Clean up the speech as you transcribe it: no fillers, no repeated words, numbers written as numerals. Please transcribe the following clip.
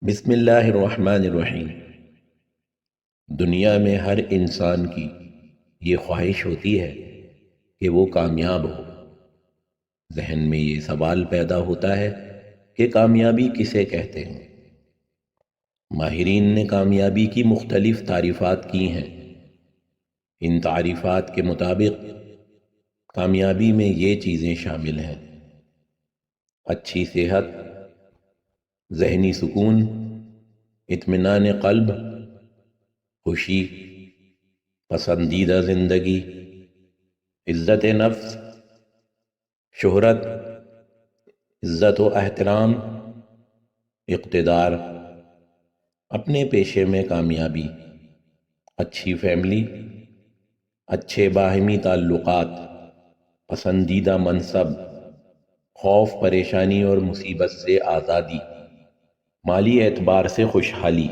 بسم اللہ الرحمن الرحیم۔ دنیا میں ہر انسان کی یہ خواہش ہوتی ہے کہ وہ کامیاب ہو۔ ذہن میں یہ سوال پیدا ہوتا ہے کہ کامیابی کسے کہتے ہیں؟ ماہرین نے کامیابی کی مختلف تعریفات کی ہیں۔ ان تعریفات کے مطابق کامیابی میں یہ چیزیں شامل ہیں: اچھی صحت، ذہنی سکون، اطمینان قلب، خوشی، پسندیدہ زندگی، عزت نفس، شہرت، عزت و احترام، اقتدار، اپنے پیشے میں کامیابی، اچھی فیملی، اچھے باہمی تعلقات، پسندیدہ منصب، خوف پریشانی اور مصیبت سے آزادی، مالی اعتبار سے خوشحالی۔